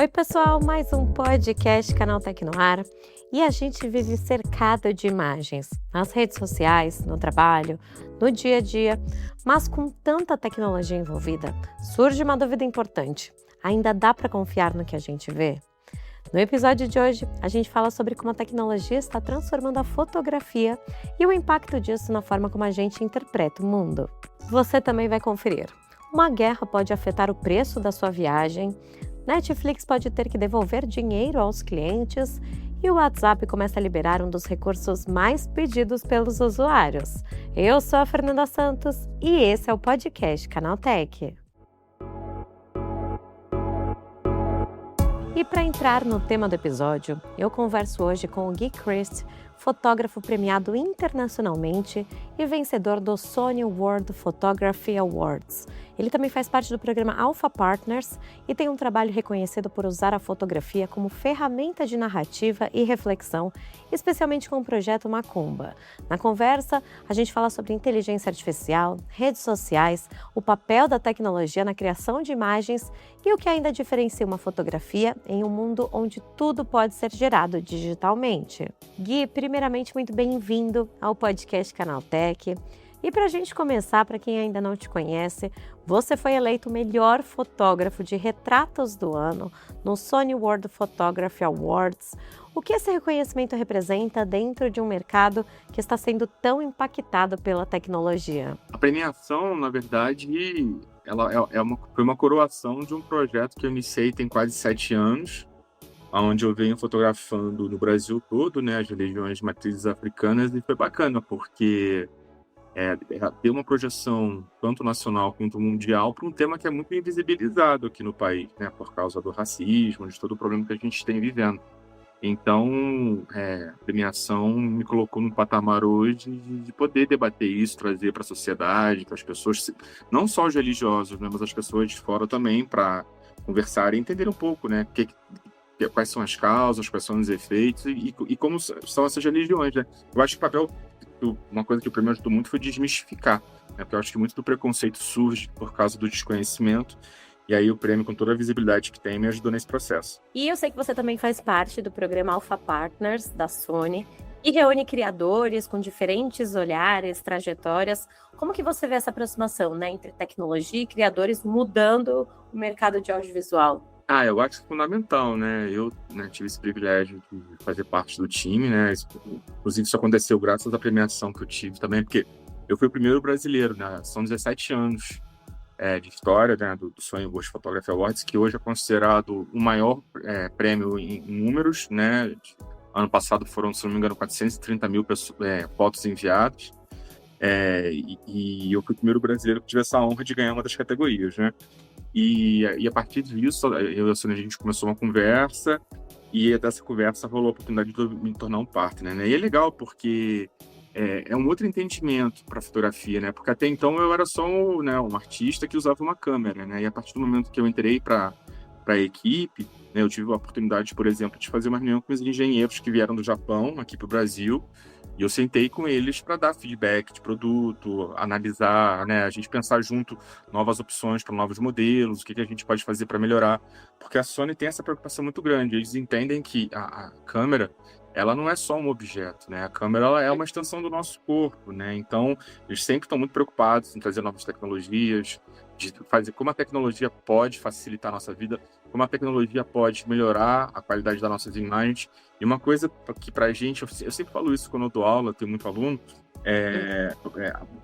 Oi, pessoal, mais um podcast Canaltech no ar. E a gente vive cercado de imagens nas redes sociais, no trabalho, no dia a dia. Mas com tanta tecnologia envolvida, surge uma dúvida importante. Ainda dá para confiar no que a gente vê? No episódio de hoje, a gente fala sobre como a tecnologia está transformando a fotografia e o impacto disso na forma como a gente interpreta o mundo. Você também vai conferir. Uma guerra pode afetar o preço da sua viagem, Netflix pode ter que devolver dinheiro aos clientes e o WhatsApp começa a liberar um dos recursos mais pedidos pelos usuários. Eu sou a Fernanda Santos e esse é o podcast Canaltech. E para entrar no tema do episódio, eu converso hoje com o Gui Christ, fotógrafo premiado internacionalmente e vencedor do Sony World Photography Awards. Ele também faz parte do programa Alpha Partners e tem um trabalho reconhecido por usar a fotografia como ferramenta de narrativa e reflexão, especialmente com o projeto Macumba. Na conversa, a gente fala sobre inteligência artificial, redes sociais, o papel da tecnologia na criação de imagens e o que ainda diferencia uma fotografia em um mundo onde tudo pode ser gerado digitalmente. Gui, primeiramente, muito bem-vindo ao podcast Canaltech. E para a gente começar, para quem ainda não te conhece, você foi eleito o melhor fotógrafo de retratos do ano no Sony World Photography Awards. O que esse reconhecimento representa dentro de um mercado que está sendo tão impactado pela tecnologia? A premiação, na verdade, foi uma coroação de um projeto que eu iniciei tem quase 7 anos, onde eu venho fotografando no Brasil todo, né, as religiões de matrizes africanas, e foi bacana, porque ter uma projeção tanto nacional quanto mundial para um tema que é muito invisibilizado aqui no país, né, por causa do racismo, de todo o problema que a gente tem vivendo. Então, a premiação me colocou num patamar hoje de poder debater isso, trazer para a sociedade, para as pessoas, não só os religiosos, né, mas as pessoas de fora também, para conversar e entender um pouco, né, quais são as causas, quais são os efeitos e como são essas religiões, né. Eu acho que uma coisa que o prêmio ajudou muito foi desmistificar, né, porque eu acho que muito do preconceito surge por causa do desconhecimento, e aí o prêmio, com toda a visibilidade que tem, me ajudou nesse processo. E eu sei que você também faz parte do programa Alpha Partners, da Sony, e reúne criadores com diferentes olhares, trajetórias. Como que você vê essa aproximação, né, entre tecnologia e criadores mudando o mercado de audiovisual? Eu acho que é fundamental, né? Eu, né, tive esse privilégio de fazer parte do time, né? Inclusive, isso aconteceu graças à premiação que eu tive também, porque eu fui o primeiro brasileiro, né? São 17 anos de história, né, do Sony World Photography Awards, que hoje é considerado o maior prêmio em números, né? Ano passado foram, se não me engano, 430 mil fotos enviadas. E eu fui o primeiro brasileiro que tive essa honra de ganhar uma das categorias, né? E a partir disso, eu e a Sônia, a gente começou uma conversa, e dessa conversa rolou a oportunidade de eu me tornar um partner, né? E é legal, porque é um outro entendimento para a fotografia, né? Porque até então eu era só um artista que usava uma câmera, né? E a partir do momento que eu entrei para a equipe, né, eu tive a oportunidade, por exemplo, de fazer uma reunião com os engenheiros que vieram do Japão aqui para o Brasil, e eu sentei com eles para dar feedback de produto, analisar, né, a gente pensar junto novas opções para novos modelos, o que a gente pode fazer para melhorar, porque a Sony tem essa preocupação muito grande. Eles entendem que a câmera, ela não é só um objeto, né? A câmera, ela é uma extensão do nosso corpo, né? Então, eles sempre estão muito preocupados em trazer novas tecnologias, de fazer como a tecnologia pode facilitar a nossa vida, como a tecnologia pode melhorar a qualidade das nossas imagens. E uma coisa que pra gente, eu sempre falo isso quando eu dou aula, tenho muito aluno,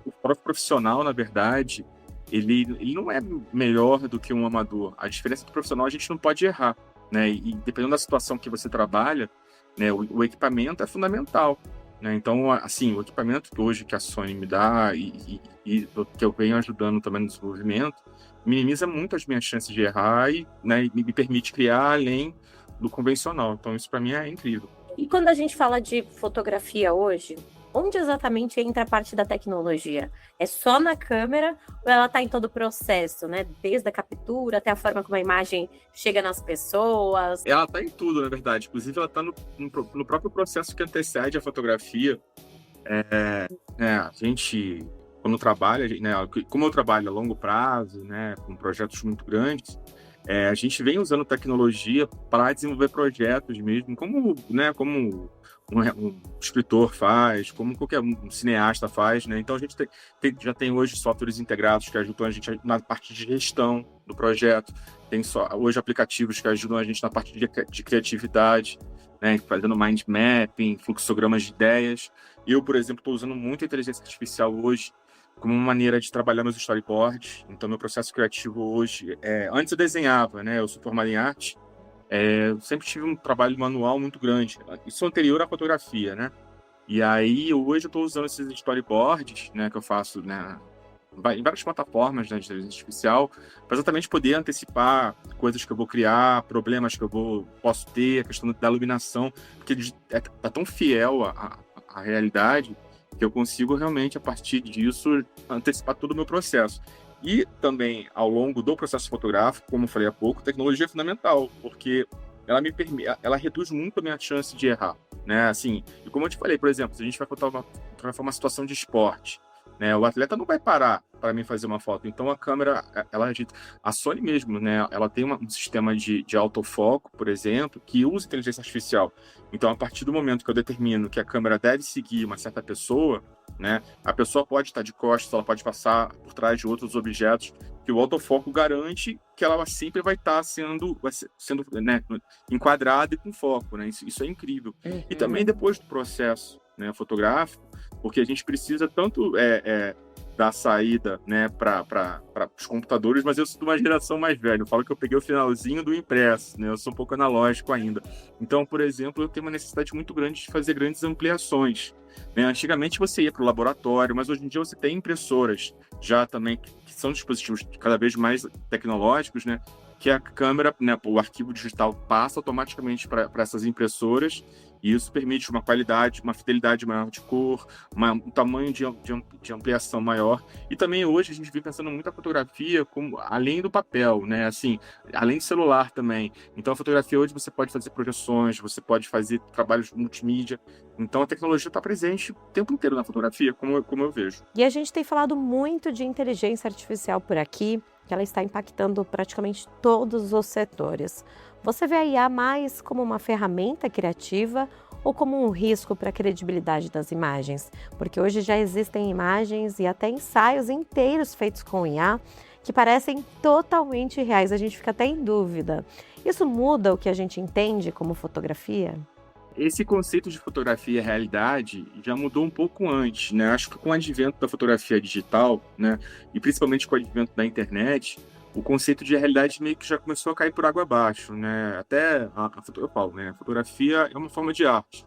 o próprio profissional, na verdade, ele não é melhor do que um amador. A diferença é que o profissional a gente não pode errar, né? E dependendo da situação que você trabalha, né, o equipamento é fundamental, né? Então, assim, o equipamento que hoje que a Sony me dá e que eu venho ajudando também no desenvolvimento, minimiza muito as minhas chances de errar e, né, me permite criar além do convencional. Então, isso para mim é incrível. E quando a gente fala de fotografia hoje, onde exatamente entra a parte da tecnologia? É só na câmera ou ela está em todo o processo, né? Desde a captura até a forma como a imagem chega nas pessoas? Ela está em tudo, na verdade. Inclusive, ela está no próprio processo que antecede a fotografia. A gente quando trabalha, né, como eu trabalho a longo prazo, né, com projetos muito grandes, a gente vem usando tecnologia para desenvolver projetos mesmo, como, né, como um escritor faz, como qualquer um cineasta faz, né? Então a gente já tem hoje softwares integrados que ajudam a gente na parte de gestão do projeto, tem hoje aplicativos que ajudam a gente na parte de criatividade, né, fazendo mind mapping, fluxogramas de ideias. Eu, por exemplo, estou usando muito a inteligência artificial hoje como uma maneira de trabalhar meus storyboards. Então, meu processo criativo hoje... antes eu desenhava, né? Eu sou formado em arte. Eu sempre tive um trabalho manual muito grande. Isso é anterior à fotografia, né? E aí, hoje eu estou usando esses storyboards, né? Que eu faço, né, em várias plataformas, né, de inteligência artificial, para exatamente poder antecipar coisas que eu vou criar, problemas que posso ter, a questão da iluminação, porque tá tão fiel à realidade que eu consigo realmente, a partir disso, antecipar todo o meu processo. E também, ao longo do processo fotográfico, como eu falei há pouco, tecnologia é fundamental, porque ela reduz muito a minha chance de errar, né? Assim, e como eu te falei, por exemplo, se a gente vai fotografar uma situação de esporte, né, o atleta não vai parar para mim fazer uma foto. Então a câmera, a Sony mesmo, né, ela tem um sistema de autofoco, por exemplo, que usa inteligência artificial. Então, a partir do momento que eu determino que a câmera deve seguir uma certa pessoa, né, a pessoa pode estar de costas, ela pode passar por trás de outros objetos, que o autofoco garante que ela sempre vai estar sendo, né, enquadrada e com foco, né? Isso é incrível. E também depois do processo, né, fotográfico, porque a gente precisa tanto dar saída, né, para os computadores, mas eu sou de uma geração mais velha. Eu falo que eu peguei o finalzinho do impresso, né? Eu sou um pouco analógico ainda. Então, por exemplo, eu tenho uma necessidade muito grande de fazer grandes ampliações, né? Antigamente você ia para o laboratório, mas hoje em dia você tem impressoras já também, que são dispositivos cada vez mais tecnológicos, né? Que a câmera, né, o arquivo digital passa automaticamente para essas impressoras, e isso permite uma qualidade, uma fidelidade maior de cor, um tamanho de ampliação maior. E também hoje a gente vem pensando muito a fotografia como além do papel, né? Assim, além do celular também. Então a fotografia hoje você pode fazer projeções, você pode fazer trabalhos multimídia. Então a tecnologia está presente o tempo inteiro na fotografia, como eu vejo. E a gente tem falado muito de inteligência artificial por aqui, que ela está impactando praticamente todos os setores. Você vê a IA mais como uma ferramenta criativa ou como um risco para a credibilidade das imagens? Porque hoje já existem imagens e até ensaios inteiros feitos com IA que parecem totalmente reais, a gente fica até em dúvida. Isso muda o que a gente entende como fotografia? Esse conceito de fotografia e realidade já mudou um pouco antes, né? Acho que com o advento da fotografia digital, né, e principalmente com o advento da internet, o conceito de realidade meio que já começou a cair por água abaixo, né? Até eu falo, né? A fotografia é uma forma de arte.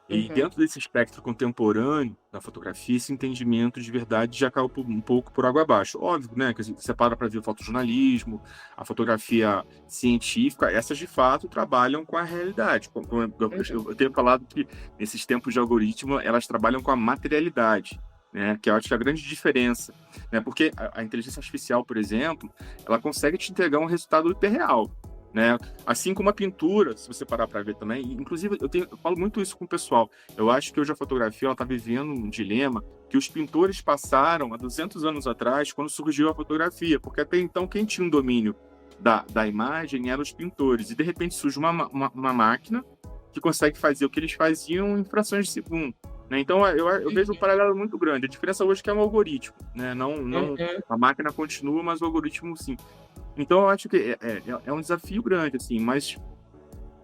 E dentro desse espectro contemporâneo da fotografia, esse entendimento de verdade já caiu um pouco por água abaixo. Óbvio, né, que você para ver o fotojornalismo, a fotografia científica, essas de fato trabalham com a realidade. Eu tenho falado que nesses tempos de algoritmo, elas trabalham com a materialidade, né, que eu acho que é a grande diferença, né, porque a inteligência artificial, por exemplo, ela consegue te entregar um resultado hiperreal, né? Assim como a pintura, se você parar para ver também, inclusive eu falo muito isso com o pessoal. Eu acho que hoje a fotografia está vivendo um dilema que os pintores passaram há 200 anos atrás, quando surgiu a fotografia, porque até então quem tinha um domínio da imagem eram os pintores, e de repente surge uma máquina que consegue fazer o que eles faziam em frações de segundo. Né? Então eu vejo um paralelo muito grande. A diferença hoje é que é um algoritmo, né? Não a máquina continua, mas o algoritmo sim. Então, eu acho que é um desafio grande, assim, mas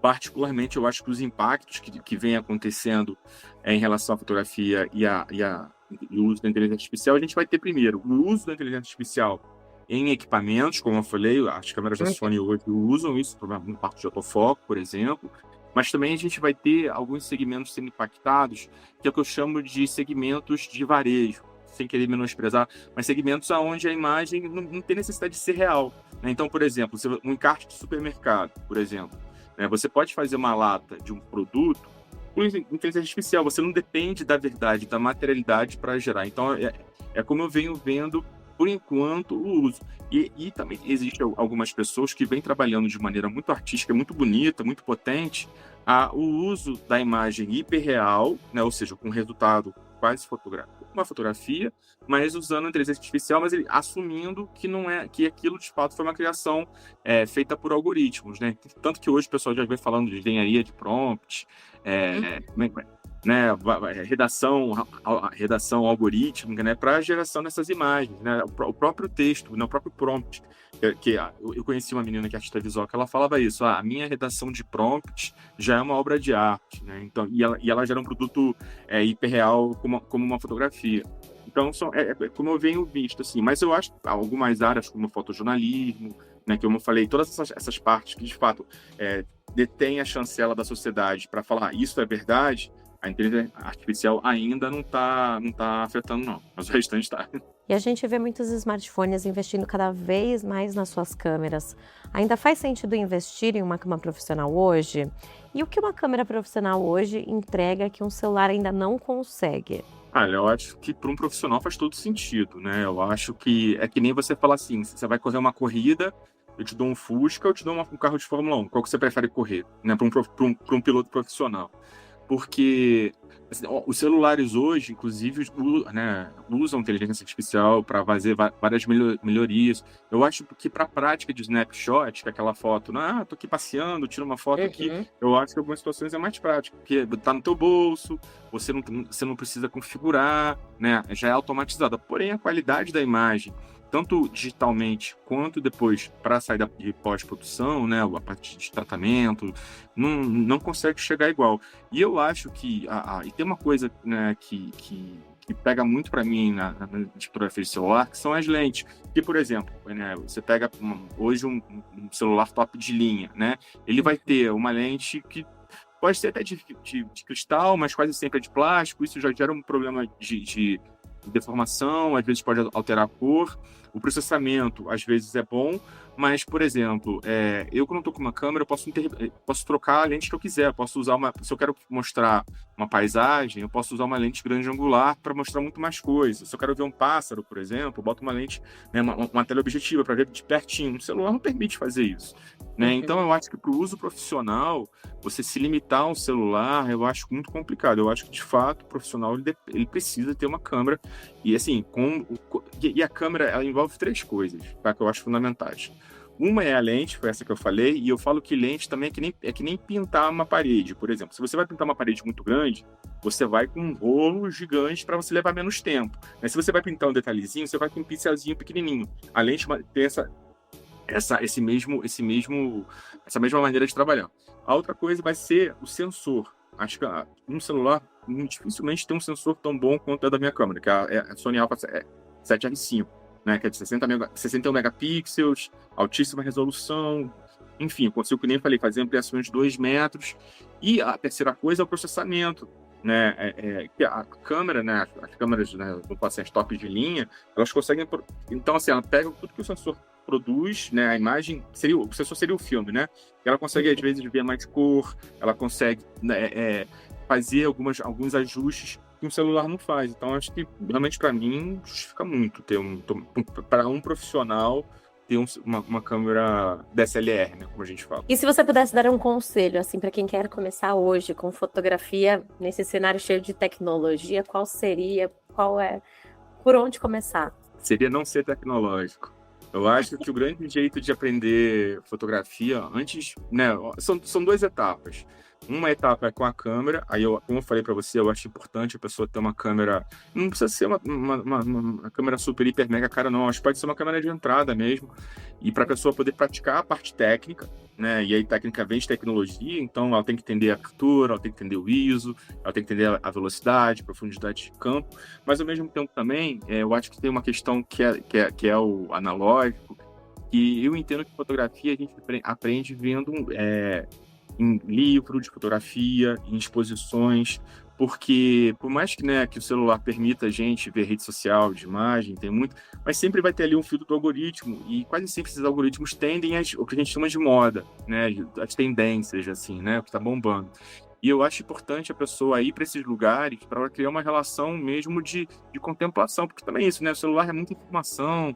particularmente eu acho que os impactos que vem acontecendo em relação à fotografia e o uso da inteligência artificial, a gente vai ter primeiro o uso da inteligência artificial em equipamentos, como eu falei, as câmeras da Sony hoje usam isso para uma parte de autofoco, por exemplo, mas também a gente vai ter alguns segmentos sendo impactados, que é o que eu chamo de segmentos de varejo, sem querer menosprezar, mas segmentos onde a imagem não tem necessidade de ser real, né? Então, por exemplo, um encarte de supermercado, por exemplo, né? Você pode fazer uma lata de um produto com inteligência artificial, você não depende da verdade, da materialidade para gerar. Então, é como eu venho vendo, por enquanto, o uso. E também existem algumas pessoas que vêm trabalhando de maneira muito artística, muito bonita, muito potente, o uso da imagem hiperreal, né? Ou seja, com resultado quase fotográfico, uma fotografia, mas usando a inteligência artificial, mas ele assumindo que não é, que aquilo de fato foi uma criação feita por algoritmos, né? Tanto que hoje o pessoal já vem falando de engenharia de prompt, como é que é? Né, redação algorítmica, né, para a geração dessas imagens, né, o próprio texto, né, o próprio prompt, eu conheci uma menina que é artista visual que ela falava isso, a minha redação de prompt já é uma obra de arte, né, então, e ela gera um produto hiperreal como uma fotografia. Então, como eu venho visto, assim, mas eu acho que algumas áreas, como fotojornalismo, né, que como eu falei, todas essas partes que, de fato, detêm a chancela da sociedade para falar isso é verdade, a inteligência artificial ainda não tá afetando, não. Mas o restante tá. E a gente vê muitos smartphones investindo cada vez mais nas suas câmeras. Ainda faz sentido investir em uma câmera profissional hoje? E o que uma câmera profissional hoje entrega que um celular ainda não consegue? Olha, eu acho que para um profissional faz todo sentido, né? Eu acho que é que nem você falar assim, você vai correr uma corrida, eu te dou um Fusca, eu te dou um carro de Fórmula 1. Qual que você prefere correr, né? Para um piloto profissional. Porque assim, os celulares hoje, inclusive, né, usam inteligência artificial para fazer várias melhorias. Eu acho que para a prática de snapshot, que é aquela foto, tô aqui passeando, tiro uma foto aqui, eu acho que em algumas situações é mais prático, porque tá no teu bolso, você não precisa configurar, né, já é automatizada. Porém, a qualidade da imagem, tanto digitalmente quanto depois para a saída de pós-produção, né, a parte de tratamento, não consegue chegar igual. E eu acho que e tem uma coisa, né, que pega muito para mim na fotografia de celular, que são as lentes. Que, por exemplo, né, você pega hoje um celular top de linha, né? Ele vai ter uma lente que pode ser até de cristal, mas quase sempre é de plástico. Isso já gera um problema de deformação, às vezes pode alterar a cor. O processamento, às vezes, é bom, mas, por exemplo, eu quando estou com uma câmera, eu posso trocar a lente que eu quiser. Eu posso usar se eu quero mostrar uma paisagem, eu posso usar uma lente grande angular para mostrar muito mais coisas. Se eu quero ver um pássaro, por exemplo, eu boto uma lente, né, uma teleobjetiva para ver de pertinho. O celular não permite fazer isso, né? Então, eu acho que para o uso profissional, você se limitar ao celular, eu acho muito complicado. Eu acho que, de fato, o profissional ele precisa ter uma câmera. E, assim, a câmera, ela envolve 3 coisas, tá, que eu acho fundamentais. Uma é a lente, foi essa que eu falei, e eu falo que lente também é que nem pintar uma parede. Por exemplo, se você vai pintar uma parede muito grande, você vai com um rolo gigante para você levar menos tempo. Mas se você vai pintar um detalhezinho, você vai com um pincelzinho pequenininho. A lente tem essa mesma maneira de trabalhar. A outra coisa vai ser o sensor. Acho que um celular dificilmente tem um sensor tão bom quanto é da minha câmera, que é a Sony Alpha 7R5, né, que é de 61 megapixels, altíssima resolução, enfim, eu consigo, que nem falei, fazer ampliações de 2 metros. E a terceira coisa é o processamento, né, que a câmera, né, as câmeras, né, no paciente top de linha, elas conseguem, então assim, ela pega tudo que o sensor produz, né, a imagem, o sensor seria o filme, né, ela consegue às vezes ver mais cor, ela consegue, né, fazer alguns ajustes que um celular não faz. Então, acho que, realmente, para mim, justifica muito ter para um profissional ter uma câmera DSLR, né, como a gente fala. E se você pudesse dar um conselho, assim, para quem quer começar hoje com fotografia nesse cenário cheio de tecnologia, qual seria? Por onde começar? Seria não ser tecnológico. Eu acho que o grande jeito de aprender fotografia, antes, né, são 2 etapas. Uma etapa é com a câmera, aí como eu falei para você, eu acho importante a pessoa ter uma câmera, não precisa ser uma câmera super, hiper, mega cara, não, acho que pode ser uma câmera de entrada mesmo, e para a pessoa poder praticar a parte técnica, né, e aí técnica vem de tecnologia, então ela tem que entender a abertura, ela tem que entender o ISO, ela tem que entender a velocidade, profundidade de campo, mas ao mesmo tempo também, eu acho que tem uma questão que é o analógico, e eu entendo que fotografia a gente aprende vendo em livro de fotografia, em exposições, porque por mais que, né, que o celular permita a gente ver rede social de imagem, tem muito, mas sempre vai ter ali um filtro do algoritmo, e quase sempre esses algoritmos tendem o que a gente chama de moda, né, as tendências, assim, né, o que está bombando. E eu acho importante a pessoa ir para esses lugares para criar uma relação mesmo de contemplação, porque também é isso, né, o celular é muita informação,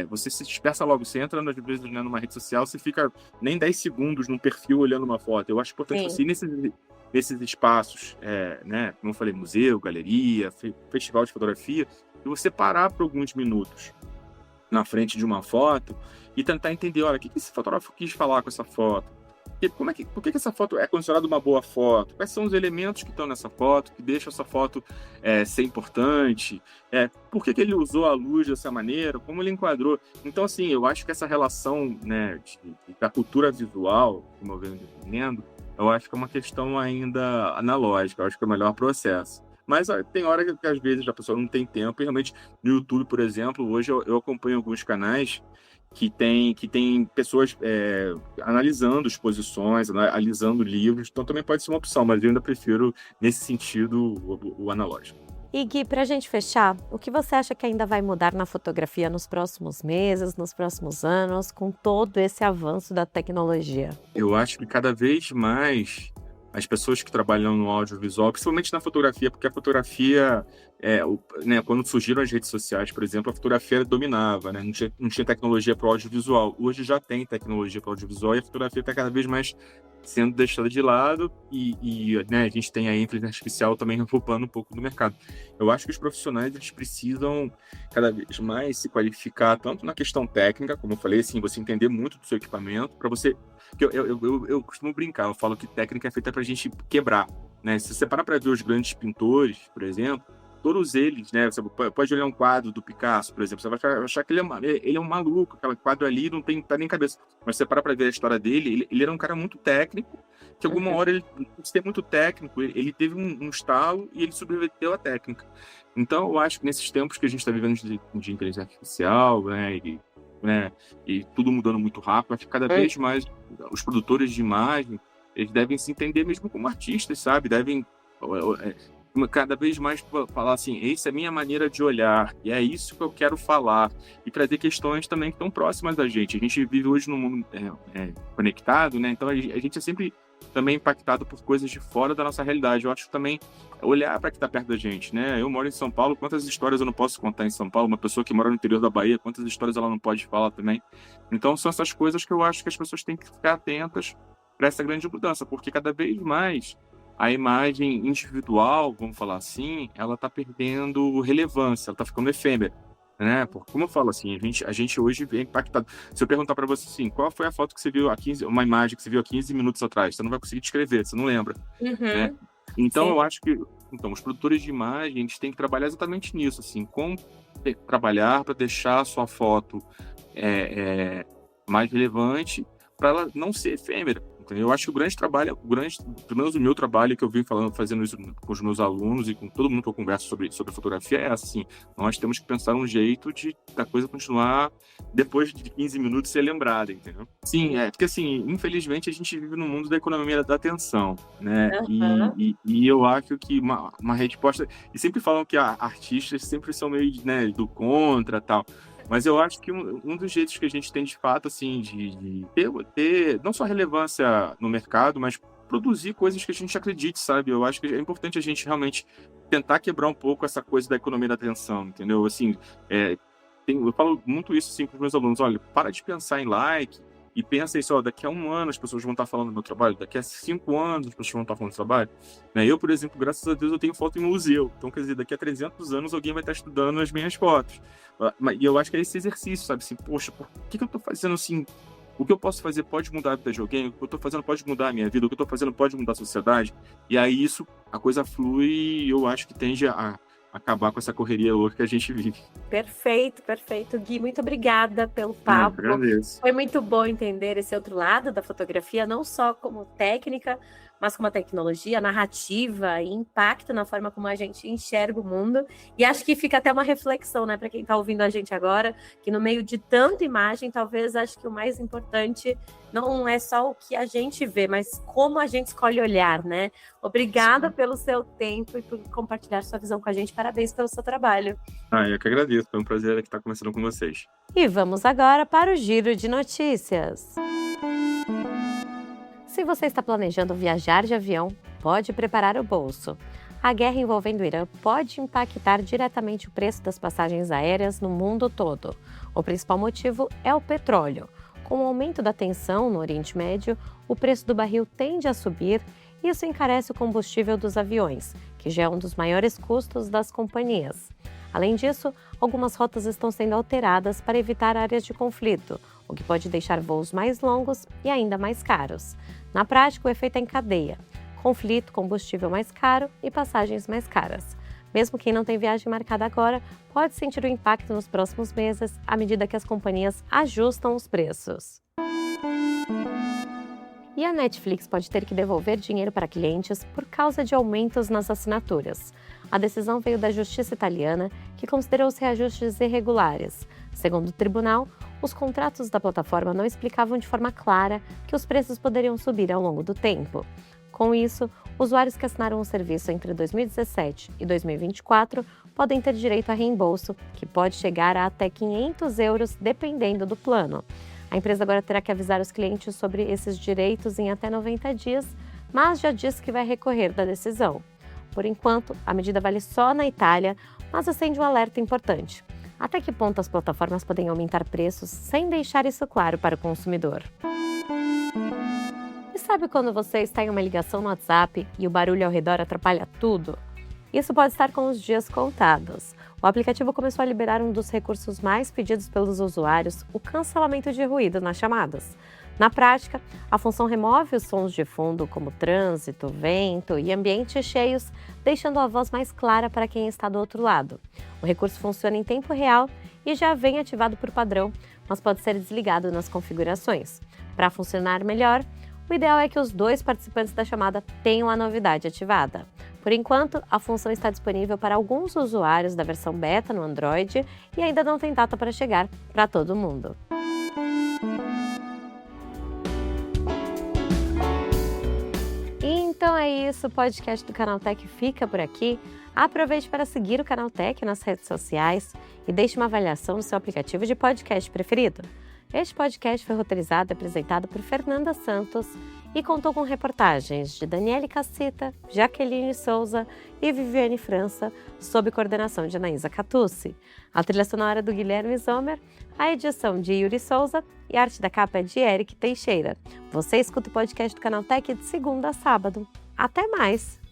você se dispersa logo, você entra às vezes, né, numa rede social, você fica nem 10 segundos num perfil olhando uma foto. Eu acho importante você ir nesses espaços, né, como eu falei, museu, galeria, festival de fotografia, e você parar por alguns minutos na frente de uma foto e tentar entender, olha, o que esse fotógrafo quis falar com essa foto? Por que essa foto é considerada uma boa foto? Quais são os elementos que estão nessa foto, que deixam essa foto ser importante? Por que ele usou a luz dessa maneira? Como ele enquadrou? Então, assim, eu acho que essa relação, né, da cultura visual, como eu venho defendendo, eu acho que é uma questão ainda analógica, eu acho que é o melhor processo. Mas tem hora que às vezes a pessoa não tem tempo, e realmente no YouTube, por exemplo, hoje eu acompanho alguns canais que tem pessoas analisando exposições, analisando livros, então também pode ser uma opção, mas eu ainda prefiro, nesse sentido, o analógico. E Gui, para a gente fechar, o que você acha que ainda vai mudar na fotografia nos próximos meses, nos próximos anos, com todo esse avanço da tecnologia? Eu acho que cada vez mais as pessoas que trabalham no audiovisual, principalmente na fotografia, porque a fotografia, né, quando surgiram as redes sociais, por exemplo, a fotografia dominava, né? Não tinha tecnologia para o audiovisual. Hoje já tem tecnologia para o audiovisual e a fotografia está cada vez mais sendo deixada de lado né, a gente tem a inteligência artificial também ocupando um pouco do mercado. Eu acho que os profissionais eles precisam cada vez mais se qualificar, tanto na questão técnica, como eu falei, assim, você entender muito do seu equipamento, para você... Eu costumo brincar, eu falo que técnica é feita para a gente quebrar, né? Se você parar para ver os grandes pintores, por exemplo, todos eles, né? Você pode olhar um quadro do Picasso, por exemplo, você vai achar que ele é um maluco, aquele quadro ali não tá nem cabeça. Mas você parar para ver a história dele, ele era um cara muito técnico, que alguma hora ele, por ser muito técnico, ele teve um estalo e ele sobreviveu à técnica. Então, eu acho que nesses tempos que a gente está vivendo de inteligência artificial, né, e tudo mudando muito rápido, acho que cada vez mais os produtores de imagem, eles devem se entender mesmo como artistas, sabe? Devem cada vez mais falar assim, essa é a minha maneira de olhar, e é isso que eu quero falar, e trazer questões também que estão próximas da gente. A gente vive hoje num mundo conectado, né? Então a gente é sempre também impactado por coisas de fora da nossa realidade. Eu acho que também olhar para que está perto da gente, né? Eu moro em São Paulo, quantas histórias eu não posso contar em São Paulo? Uma pessoa que mora no interior da Bahia, quantas histórias ela não pode falar também? Então são essas coisas que eu acho que as pessoas têm que ficar atentas para essa grande mudança, porque cada vez mais a imagem individual, vamos falar assim, ela está perdendo relevância, ela está ficando efêmera, né? Porque, como eu falo assim, a gente hoje é impactado. Se eu perguntar para você assim, qual foi a foto que você viu uma imagem que você viu há 15 minutos atrás, você não vai conseguir descrever, você não lembra, né? Então, eu acho que os produtores de imagem, eles têm que trabalhar exatamente nisso, assim, como trabalhar para deixar a sua foto mais relevante, para ela não ser efêmera. Eu acho que o grande trabalho, pelo menos o meu trabalho que eu vim fazendo isso com os meus alunos e com todo mundo que eu converso sobre fotografia é assim, nós temos que pensar um jeito da coisa continuar depois de 15 minutos ser lembrada, entendeu? Sim, porque assim, infelizmente a gente vive no mundo da economia da atenção, né? E eu acho que uma resposta, e sempre falam que artistas sempre são meio, né, do contra, tal. Mas eu acho que um dos jeitos que a gente tem, de fato, assim, de ter não só relevância no mercado, mas produzir coisas que a gente acredite, sabe? Eu acho que é importante a gente realmente tentar quebrar um pouco essa coisa da economia da atenção, entendeu? Assim, eu falo muito isso, assim, para os meus alunos. Olha, para de pensar em like e pensa isso, ó, daqui a 1 ano as pessoas vão estar falando do meu trabalho, daqui a 5 anos as pessoas vão estar falando do trabalho. Né? Eu, por exemplo, graças a Deus, eu tenho foto em museu. Então, quer dizer, daqui a 300 anos alguém vai estar estudando as minhas fotos. E eu acho que é esse exercício, sabe? Assim, poxa, por que eu estou fazendo assim? O que eu posso fazer pode mudar a vida de alguém? O que eu estou fazendo pode mudar a minha vida? O que eu estou fazendo pode mudar a sociedade? E aí a coisa flui e eu acho que tende a acabar com essa correria louca que a gente vive. Perfeito, perfeito. Gui, muito obrigada pelo papo. Agradeço. Foi muito bom entender esse outro lado da fotografia, não só como técnica, mas como a tecnologia, narrativa e impacto na forma como a gente enxerga o mundo. E acho que fica até uma reflexão, né, para quem está ouvindo a gente agora, que no meio de tanta imagem, talvez acho que o mais importante não é só o que a gente vê, mas como a gente escolhe olhar, né? Obrigada pelo seu tempo e por compartilhar sua visão com a gente. Parabéns pelo seu trabalho. Eu que agradeço. Foi um prazer estar conversando com vocês. E vamos agora para o Giro de Notícias. Se você está planejando viajar de avião, pode preparar o bolso. A guerra envolvendo o Irã pode impactar diretamente o preço das passagens aéreas no mundo todo. O principal motivo é o petróleo. Com o aumento da tensão no Oriente Médio, o preço do barril tende a subir Isso encarece o combustível dos aviões, que já é um dos maiores custos das companhias. Além disso, algumas rotas estão sendo alteradas para evitar áreas de conflito, o que pode deixar voos mais longos e ainda mais caros. Na prática, o efeito é em cadeia: conflito, combustível mais caro e passagens mais caras. Mesmo quem não tem viagem marcada agora, pode sentir o impacto nos próximos meses à medida que as companhias ajustam os preços. E a Netflix pode ter que devolver dinheiro para clientes por causa de aumentos nas assinaturas. A decisão veio da Justiça italiana, que considerou os reajustes irregulares. Segundo o tribunal, os contratos da plataforma não explicavam de forma clara que os preços poderiam subir ao longo do tempo. Com isso, usuários que assinaram o serviço entre 2017 e 2024 podem ter direito a reembolso, que pode chegar a até 500 euros, dependendo do plano. A empresa agora terá que avisar os clientes sobre esses direitos em até 90 dias, mas já disse que vai recorrer da decisão. Por enquanto, a medida vale só na Itália, mas acende um alerta importante. Até que ponto as plataformas podem aumentar preços sem deixar isso claro para o consumidor? E sabe quando você está em uma ligação no WhatsApp e o barulho ao redor atrapalha tudo? Isso pode estar com os dias contados. O aplicativo começou a liberar um dos recursos mais pedidos pelos usuários, o cancelamento de ruído nas chamadas. Na prática, a função remove os sons de fundo, como trânsito, vento e ambientes cheios, deixando a voz mais clara para quem está do outro lado. O recurso funciona em tempo real e já vem ativado por padrão, mas pode ser desligado nas configurações. Para funcionar melhor, o ideal é que os dois participantes da chamada tenham a novidade ativada. Por enquanto, a função está disponível para alguns usuários da versão beta no Android e ainda não tem data para chegar para todo mundo. Então é isso, o podcast do Canaltech fica por aqui. Aproveite para seguir o Canaltech nas redes sociais e deixe uma avaliação no seu aplicativo de podcast preferido. Este podcast foi roteirizado e apresentado por Fernanda Santos e contou com reportagens de Daniele Cassita, Jaqueline Souza e Viviane França, sob coordenação de Anaísa Catucci. A trilha sonora do Guilherme Zomer, a edição de Yuri Souza e a arte da capa é de Eric Teixeira. Você escuta o podcast do Canaltech de segunda a sábado. Até mais!